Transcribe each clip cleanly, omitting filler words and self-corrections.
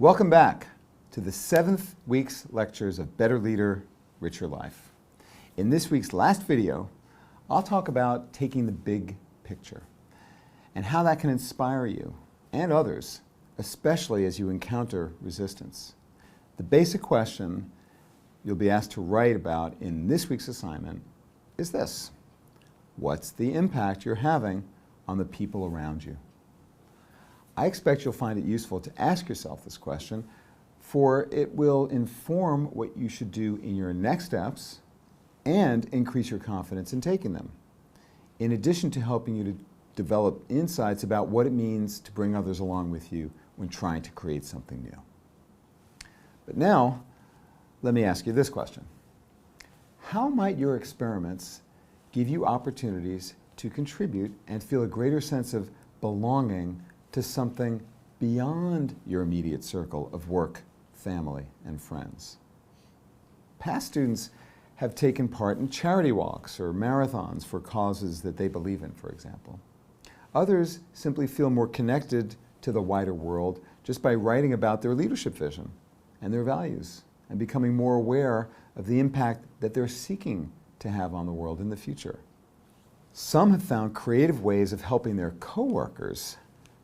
Welcome back to the 7th week's lectures of Better Leader, Richer Life. In this week's last video, I'll talk about taking the big picture and how that can inspire you and others, especially as you encounter resistance. The basic question you'll be asked to write about in this week's assignment is this: what's the impact you're having on the people around you? I expect you'll find it useful to ask yourself this question, for it will inform what you should do in your next steps and increase your confidence in taking them, in addition to helping you to develop insights about what it means to bring others along with you when trying to create something new. But now, let me ask you this question. How might your experiments give you opportunities to contribute and feel a greater sense of belonging to something beyond your immediate circle of work, family, and friends? Past students have taken part in charity walks or marathons for causes that they believe in, for example. Others simply feel more connected to the wider world just by writing about their leadership vision and their values and becoming more aware of the impact that they're seeking to have on the world in the future. Some have found creative ways of helping their coworkers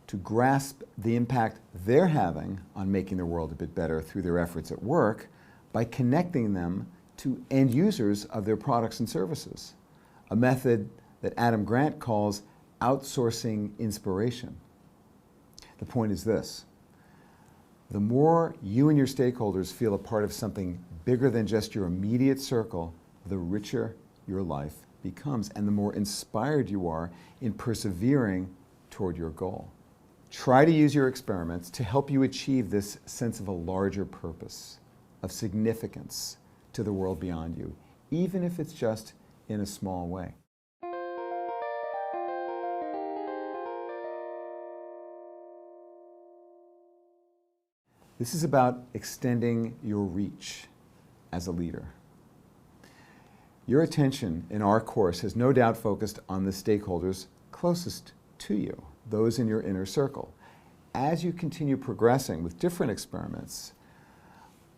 to grasp the impact they're having on making the world a bit better through their efforts at work by connecting them to end users of their products and services, a method that Adam Grant calls outsourcing inspiration. The point is this: the more you and your stakeholders feel a part of something bigger than just your immediate circle, the richer your life becomes and the more inspired you are in persevering toward your goal. Try to use your experiments to help you achieve this sense of a larger purpose, of significance to the world beyond you, even if it's just in a small way. This is about extending your reach as a leader. Your attention in our course has no doubt focused on the stakeholders closest to you, those in your inner circle. As you continue progressing with different experiments,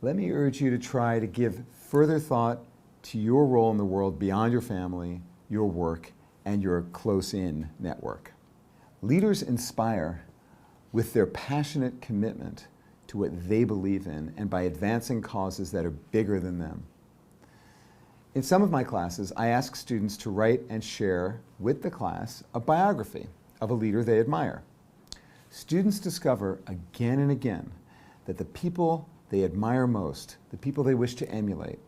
let me urge you to try to give further thought to your role in the world beyond your family, your work, and your close-in network. Leaders inspire with their passionate commitment to what they believe in and by advancing causes that are bigger than them. In some of my classes, I ask students to write and share with the class a biography of a leader they admire. Students discover again and again that the people they admire most, the people they wish to emulate,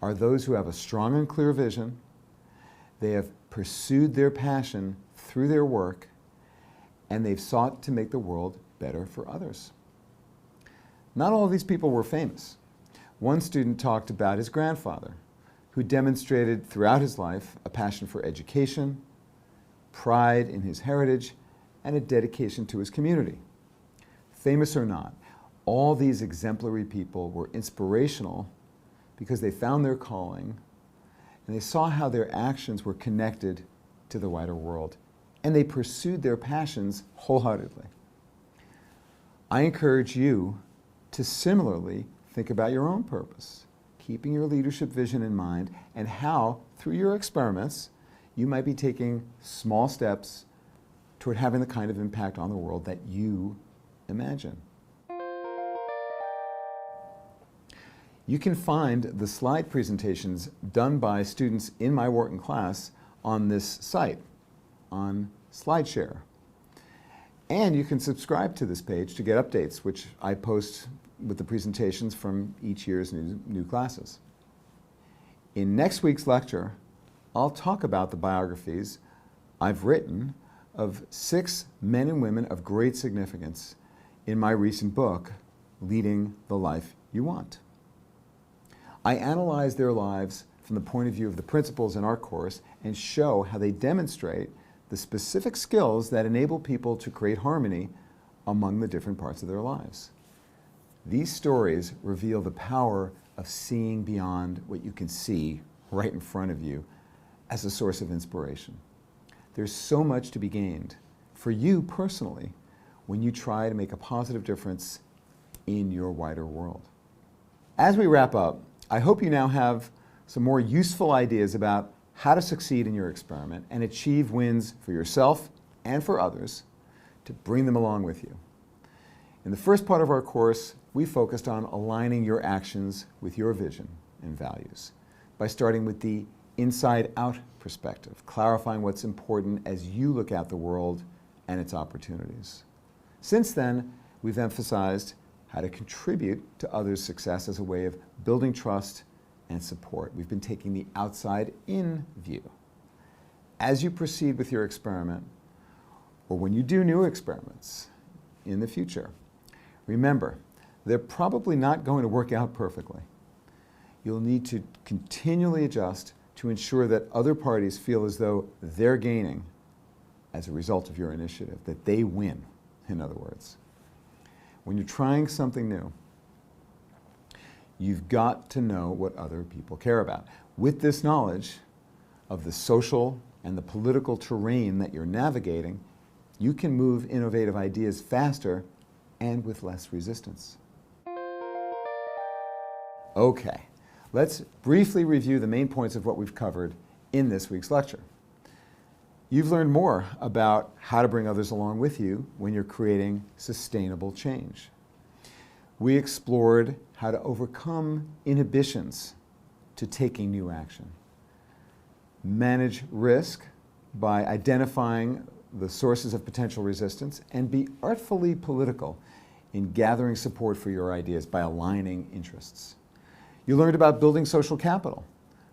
are those who have a strong and clear vision, they have pursued their passion through their work, and they've sought to make the world better for others. Not all of these people were famous. One student talked about his grandfather, who demonstrated throughout his life a passion for education, pride in his heritage, and a dedication to his community. Famous or not, all these exemplary people were inspirational because they found their calling and they saw how their actions were connected to the wider world, and they pursued their passions wholeheartedly. I encourage you to similarly think about your own purpose, keeping your leadership vision in mind, and how, through your experiments, you might be taking small steps toward having the kind of impact on the world that you imagine. You can find the slide presentations done by students in my Wharton class on this site, on SlideShare. And you can subscribe to this page to get updates, which I post with the presentations from each year's new classes. In next week's lecture, I'll talk about the biographies I've written of 6 men and women of great significance in my recent book, Leading the Life You Want. I analyze their lives from the point of view of the principles in our course and show how they demonstrate the specific skills that enable people to create harmony among the different parts of their lives. These stories reveal the power of seeing beyond what you can see right in front of you as a source of inspiration. There's so much to be gained for you personally when you try to make a positive difference in your wider world. As we wrap up, I hope you now have some more useful ideas about how to succeed in your experiment and achieve wins for yourself and for others to bring them along with you. In the first part of our course, we focused on aligning your actions with your vision and values by starting with the inside-out perspective, clarifying what's important as you look at the world and its opportunities. Since then, we've emphasized how to contribute to others' success as a way of building trust and support. We've been taking the outside-in view. As you proceed with your experiment, or when you do new experiments in the future, remember, they're probably not going to work out perfectly. You'll need to continually adjust to ensure that other parties feel as though they're gaining as a result of your initiative, that they win, in other words. When you're trying something new, you've got to know what other people care about. With this knowledge of the social and the political terrain that you're navigating, you can move innovative ideas faster and with less resistance. Okay, let's briefly review the main points of what we've covered in this week's lecture. You've learned more about how to bring others along with you when you're creating sustainable change. We explored how to overcome inhibitions to taking new action, manage risk by identifying the sources of potential resistance, and be artfully political in gathering support for your ideas by aligning interests. You learned about building social capital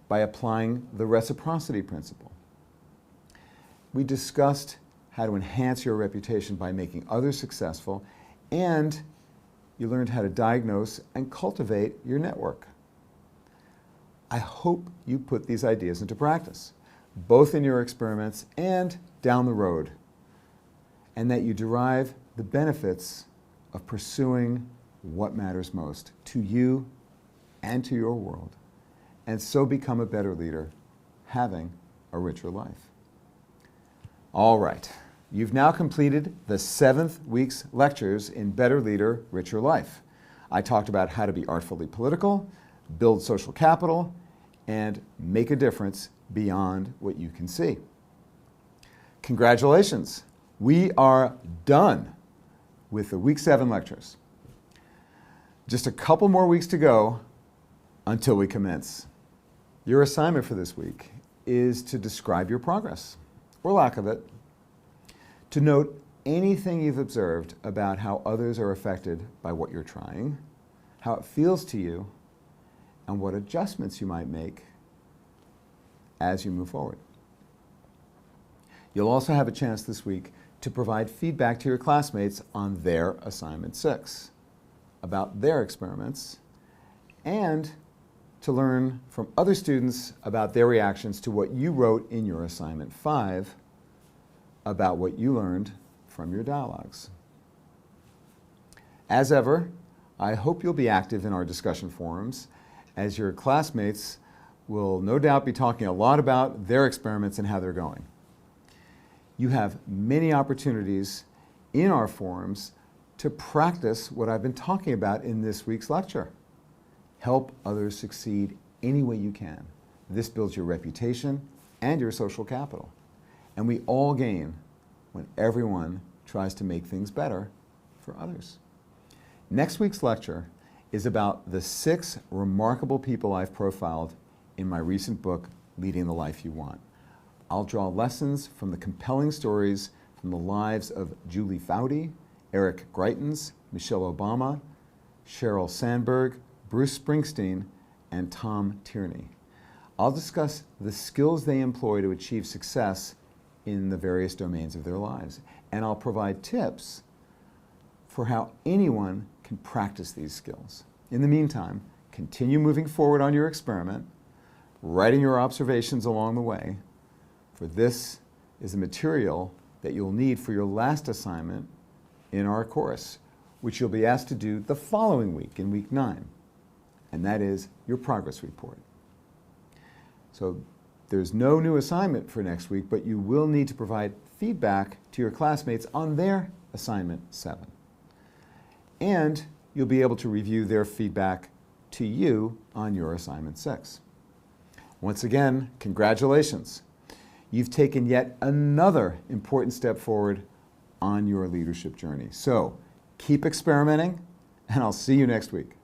by applying the reciprocity principle. We discussed how to enhance your reputation by making others successful, and you learned how to diagnose and cultivate your network. I hope you put these ideas into practice, both in your experiments and down the road, and that you derive the benefits of pursuing what matters most to you and to your world, and so become a better leader, having a richer life. All right, you've now completed the 7th week's lectures in Better Leader, Richer Life. I talked about how to be artfully political, build social capital, and make a difference beyond what you can see. Congratulations, we are done with the Week 7 lectures. Just a couple more weeks to go until we commence. Your assignment for this week is to describe your progress, or lack of it, to note anything you've observed about how others are affected by what you're trying, how it feels to you, and what adjustments you might make as you move forward. You'll also have a chance this week to provide feedback to your classmates on their Assignment 6, about their experiments, and to learn from other students about their reactions to what you wrote in your Assignment 5 about what you learned from your dialogues. As ever, I hope you'll be active in our discussion forums, as your classmates will no doubt be talking a lot about their experiments and how they're going. You have many opportunities in our forums to practice what I've been talking about in this week's lecture. Help others succeed any way you can. This builds your reputation and your social capital. And we all gain when everyone tries to make things better for others. Next week's lecture is about the 6 remarkable people I've profiled in my recent book, Leading the Life You Want. I'll draw lessons from the compelling stories from the lives of Julie Foudy, Eric Greitens, Michelle Obama, Sheryl Sandberg, Bruce Springsteen, and Tom Tierney. I'll discuss the skills they employ to achieve success in the various domains of their lives, and I'll provide tips for how anyone can practice these skills. In the meantime, continue moving forward on your experiment, writing your observations along the way, for this is the material that you'll need for your last assignment in our course, which you'll be asked to do the following week, in week 9, and that is your progress report. So there's no new assignment for next week, but you will need to provide feedback to your classmates on their assignment 7. And you'll be able to review their feedback to you on your assignment 6. Once again, congratulations. You've taken yet another important step forward on your leadership journey. So keep experimenting, and I'll see you next week.